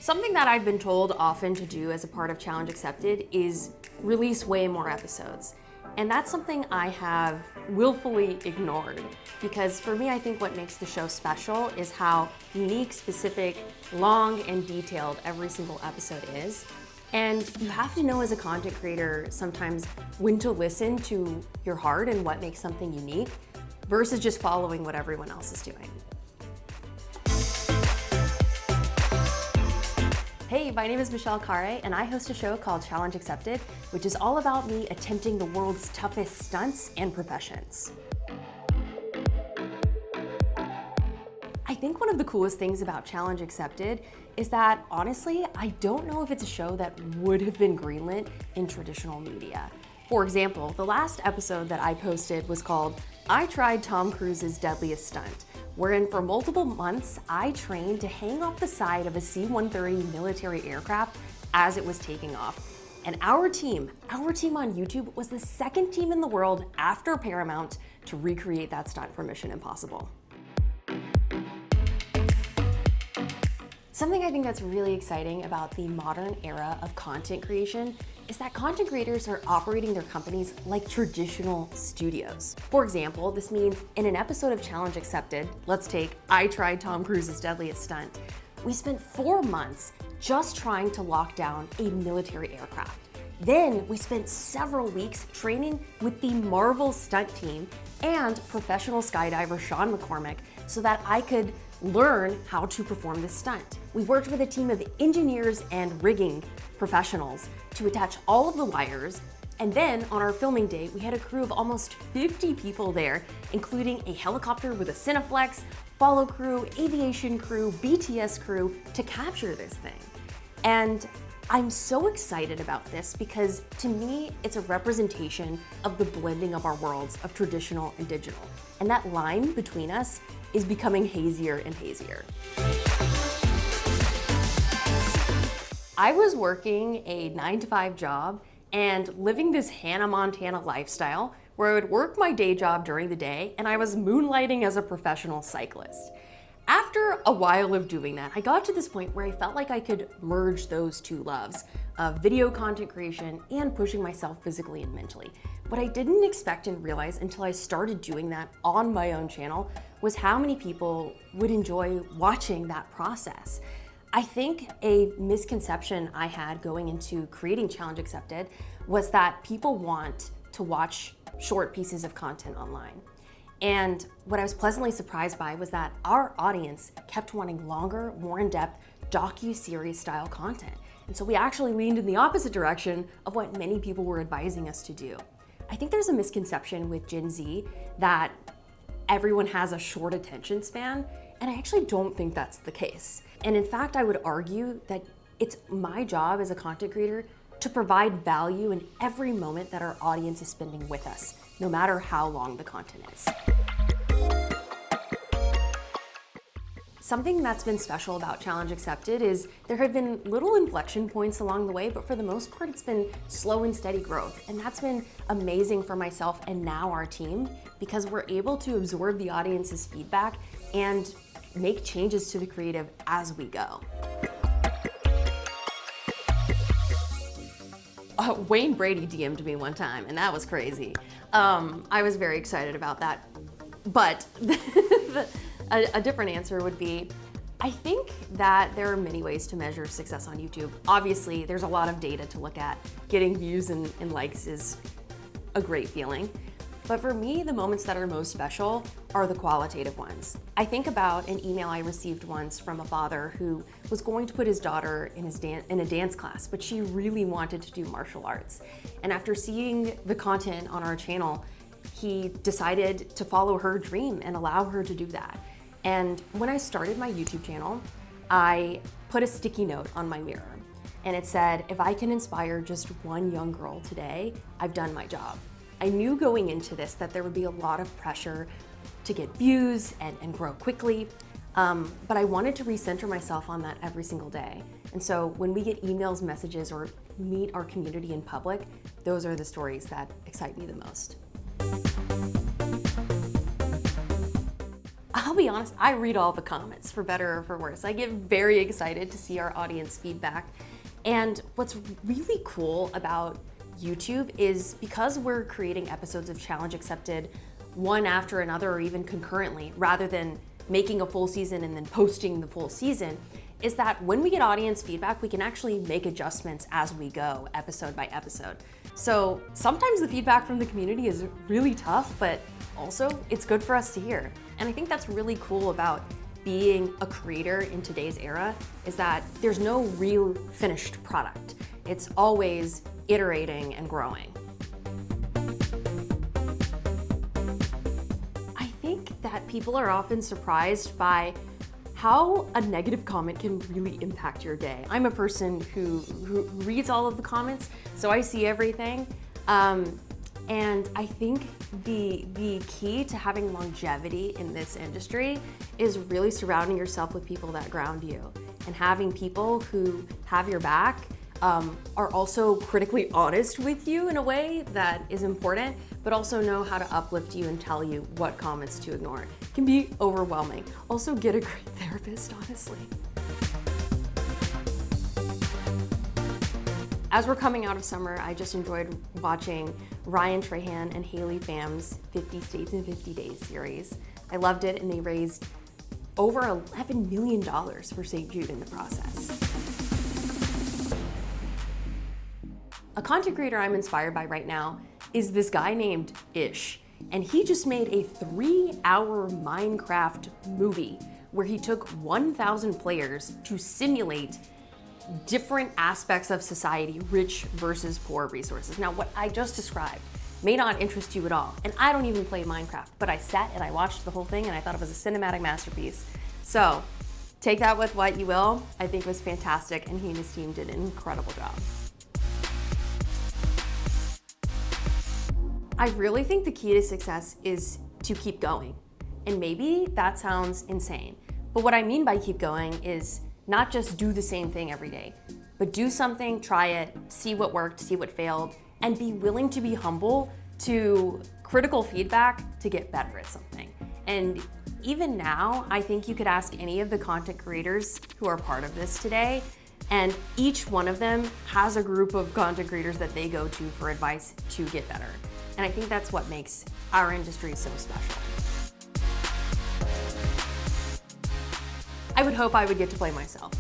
Something that I've been told often to do as a part of Challenge Accepted is release way more episodes. And that's something I have willfully ignored because for me, I think what makes the show special is how unique, specific, long, and detailed every single episode is. And you have to know as a content creator sometimes when to listen to your heart and what makes something unique versus just following what everyone else is doing. Hey, my name is Michelle Khare, and I host a show called Challenge Accepted, which is all about me attempting the world's toughest stunts and professions. I think one of the coolest things about Challenge Accepted is that, honestly, I don't know if it's a show that would have been greenlit in traditional media. For example, the last episode that I posted was called I Tried Tom Cruise's Deadliest Stunt, wherein for multiple months, I trained to hang off the side of a C-130 military aircraft as it was taking off. And our team on YouTube was the second team in the world after Paramount to recreate that stunt for Mission Impossible. Something I think that's really exciting about the modern era of content creation is that content creators are operating their companies like traditional studios. For example, this means in an episode of Challenge Accepted, let's take I Tried Tom Cruise's Deadliest Stunt, we spent 4 months just trying to lock down a military aircraft. Then we spent several weeks training with the Marvel stunt team and professional skydiver Sean McCormick so that I could learn how to perform this stunt. We worked with a team of engineers and rigging professionals to attach all of the wires, and then on our filming day, we had a crew of almost 50 people there, including a helicopter with a Cineflex, follow crew, aviation crew, BTS crew to capture this thing. And I'm so excited about this because to me, it's a representation of the blending of our worlds of traditional and digital. And that line between us is becoming hazier and hazier. I was working a 9-to-5 job and living this Hannah Montana lifestyle where I would work my day job during the day and I was moonlighting as a professional cyclist. After a while of doing that, I got to this point where I felt like I could merge those two loves of video content creation and pushing myself physically and mentally. What I didn't expect and realize until I started doing that on my own channel was how many people would enjoy watching that process. I think a misconception I had going into creating Challenge Accepted was that people want to watch short pieces of content online. And what I was pleasantly surprised by was that our audience kept wanting longer, more in-depth, docu-series style content. And so we actually leaned in the opposite direction of what many people were advising us to do. I think there's a misconception with Gen Z that everyone has a short attention span, and I actually don't think that's the case. And in fact, I would argue that it's my job as a content creator to provide value in every moment that our audience is spending with us, no matter how long the content is. Something that's been special about Challenge Accepted is there have been little inflection points along the way, but for the most part, it's been slow and steady growth. And that's been amazing for myself and now our team because we're able to absorb the audience's feedback and make changes to the creative as we go. Wayne Brady DM'd me one time, and that was crazy. I was very excited about that. But a different answer would be, I think that there are many ways to measure success on YouTube. Obviously, there's a lot of data to look at. Getting views and likes is a great feeling. But for me, the moments that are most special are the qualitative ones. I think about an email I received once from a father who was going to put his daughter in a dance class, but she really wanted to do martial arts. And after seeing the content on our channel, he decided to follow her dream and allow her to do that. And when I started my YouTube channel, I put a sticky note on my mirror, and it said, if I can inspire just one young girl today, I've done my job. I knew going into this that there would be a lot of pressure to get views and grow quickly, but I wanted to recenter myself on that every single day. And so when we get emails, messages, or meet our community in public, those are the stories that excite me the most. I'll be be honest, I read all the comments, for better or for worse. I get very excited to see our audience feedback. And what's really cool about YouTube is because we're creating episodes of Challenge Accepted one after another or even concurrently, rather than making a full season and then posting the full season, is that when we get audience feedback, we can actually make adjustments as we go, episode by episode. So sometimes the feedback from the community is really tough, but also it's good for us to hear. And I think that's really cool about being a creator in today's era, is that there's no real finished product. It's always iterating and growing. I think that people are often surprised by how a negative comment can really impact your day. I'm a person who reads all of the comments, so I see everything. And I think the key to having longevity in this industry is really surrounding yourself with people that ground you, and having people who have your back, are also critically honest with you in a way that is important, but also know how to uplift you and tell you what comments to ignore. It can be overwhelming. Also, get a great therapist, honestly. As we're coming out of summer, I just enjoyed watching Ryan Trahan and Haley Pham's 50 States in 50 Days series. I loved it, and they raised over $11 million for St. Jude in the process. A content creator I'm inspired by right now is this guy named Ish, and he just made a 3-hour Minecraft movie where he took 1,000 players to simulate different aspects of society, rich versus poor resources. Now, what I just described may not interest you at all, and I don't even play Minecraft, but I sat and I watched the whole thing and I thought it was a cinematic masterpiece. So take that with what you will. I think it was fantastic, and he and his team did an incredible job. I really think the key to success is to keep going. And maybe that sounds insane, but what I mean by keep going is not just do the same thing every day, but do something, try it, see what worked, see what failed, and be willing to be humble to critical feedback to get better at something. And even now, I think you could ask any of the content creators who are part of this today, and each one of them has a group of content creators that they go to for advice to get better. And I think that's what makes our industry so special. I would hope I would get to play myself.